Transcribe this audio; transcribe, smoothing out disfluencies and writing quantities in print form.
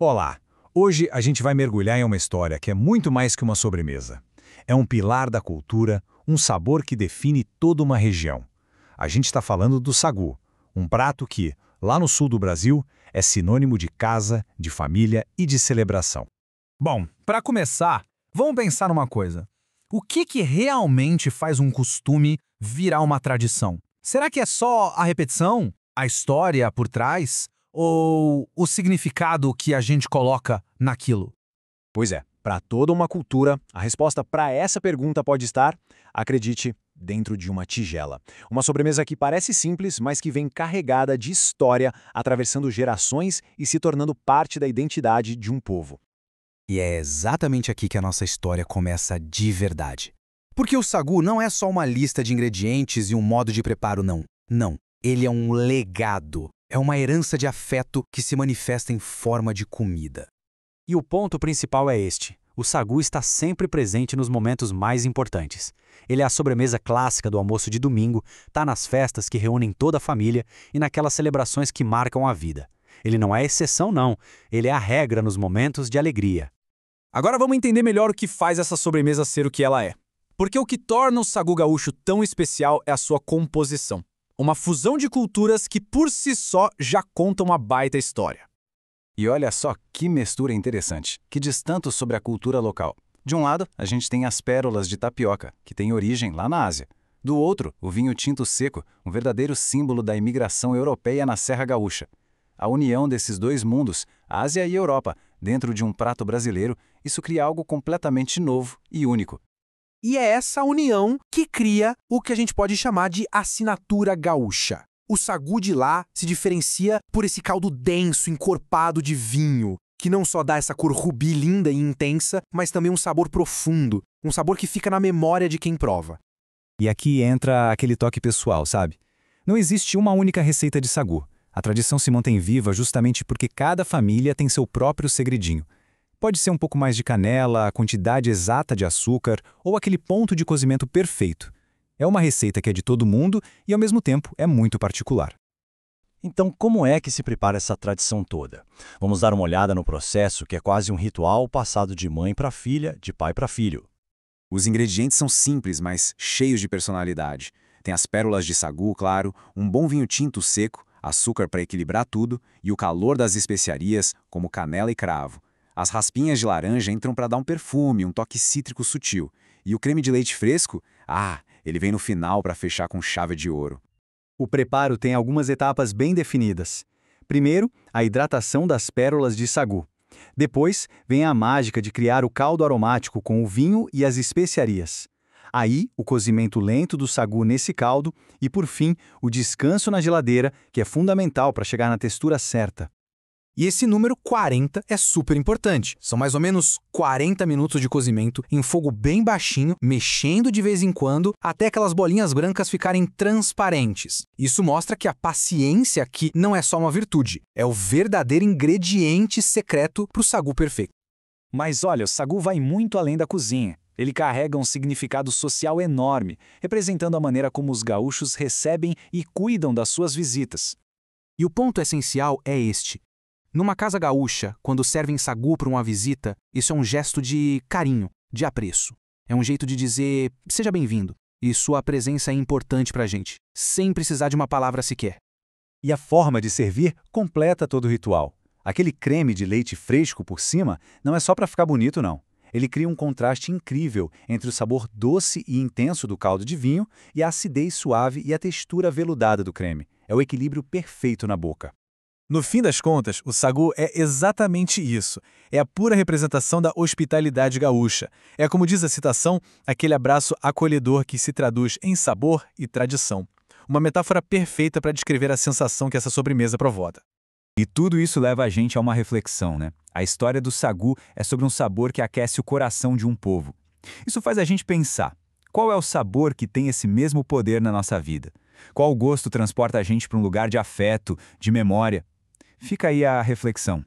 Olá! Hoje a gente vai mergulhar em uma história que é muito mais que uma sobremesa. É um pilar da cultura, um sabor que define toda uma região. A gente está falando do sagu, um prato que, lá no sul do Brasil, é sinônimo de casa, de família e de celebração. Bom, para começar, vamos pensar numa coisa. O que realmente faz um costume virar uma tradição? Será que é só a repetição, a história por trás, ou o significado que a gente coloca naquilo? Pois é, para toda uma cultura, a resposta para essa pergunta pode estar, acredite, dentro de uma tigela. Uma sobremesa que parece simples, mas que vem carregada de história, atravessando gerações e se tornando parte da identidade de um povo. E é exatamente aqui que a nossa história começa de verdade. Porque o sagu não é só uma lista de ingredientes e um modo de preparo, não. Não, ele é um legado. É uma herança de afeto que se manifesta em forma de comida. E o ponto principal é este. O sagu está sempre presente nos momentos mais importantes. Ele é a sobremesa clássica do almoço de domingo, está nas festas que reúnem toda a família e naquelas celebrações que marcam a vida. Ele não é exceção, não. Ele é a regra nos momentos de alegria. Agora vamos entender melhor o que faz essa sobremesa ser o que ela é. Porque o que torna o sagu gaúcho tão especial é a sua composição. Uma fusão de culturas que por si só já conta uma baita história. E olha só que mistura interessante, que diz tanto sobre a cultura local. De um lado, a gente tem as pérolas de tapioca, que têm origem lá na Ásia. Do outro, o vinho tinto seco, um verdadeiro símbolo da imigração europeia na Serra Gaúcha. A união desses dois mundos, Ásia e Europa, dentro de um prato brasileiro, isso cria algo completamente novo e único. E é essa união que cria o que a gente pode chamar de assinatura gaúcha. O sagu de lá se diferencia por esse caldo denso, encorpado de vinho, que não só dá essa cor rubi linda e intensa, mas também um sabor profundo, um sabor que fica na memória de quem prova. E aqui entra aquele toque pessoal, sabe? Não existe uma única receita de sagu. A tradição se mantém viva justamente porque cada família tem seu próprio segredinho. Pode ser um pouco mais de canela, a quantidade exata de açúcar ou aquele ponto de cozimento perfeito. É uma receita que é de todo mundo e, ao mesmo tempo, é muito particular. Então, como é que se prepara essa tradição toda? Vamos dar uma olhada no processo, que é quase um ritual passado de mãe para filha, de pai para filho. Os ingredientes são simples, mas cheios de personalidade. Tem as pérolas de sagu, claro, um bom vinho tinto seco, açúcar para equilibrar tudo e o calor das especiarias, como canela e cravo. As raspinhas de laranja entram para dar um perfume, um toque cítrico sutil. E o creme de leite fresco? Ele vem no final para fechar com chave de ouro. O preparo tem algumas etapas bem definidas. Primeiro, a hidratação das pérolas de sagu. Depois, vem a mágica de criar o caldo aromático com o vinho e as especiarias. Aí, o cozimento lento do sagu nesse caldo e, por fim, o descanso na geladeira, que é fundamental para chegar na textura certa. E esse número 40 é super importante. São mais ou menos 40 minutos de cozimento em fogo bem baixinho, mexendo de vez em quando, até aquelas bolinhas brancas ficarem transparentes. Isso mostra que a paciência aqui não é só uma virtude, é o verdadeiro ingrediente secreto para o sagu perfeito. Mas olha, o sagu vai muito além da cozinha. Ele carrega um significado social enorme, representando a maneira como os gaúchos recebem e cuidam das suas visitas. E o ponto essencial é este. Numa casa gaúcha, quando servem sagu para uma visita, isso é um gesto de carinho, de apreço. É um jeito de dizer, seja bem-vindo, e sua presença é importante para a gente, sem precisar de uma palavra sequer. E a forma de servir completa todo o ritual. Aquele creme de leite fresco por cima não é só para ficar bonito, não. Ele cria um contraste incrível entre o sabor doce e intenso do caldo de vinho e a acidez suave e a textura veludada do creme. É o equilíbrio perfeito na boca. No fim das contas, o sagu é exatamente isso. É a pura representação da hospitalidade gaúcha. É, como diz a citação, aquele abraço acolhedor que se traduz em sabor e tradição. Uma metáfora perfeita para descrever a sensação que essa sobremesa provoca. E tudo isso leva a gente a uma reflexão, né? A história do sagu é sobre um sabor que aquece o coração de um povo. Isso faz a gente pensar, qual é o sabor que tem esse mesmo poder na nossa vida? Qual gosto transporta a gente para um lugar de afeto, de memória? Fica aí a reflexão.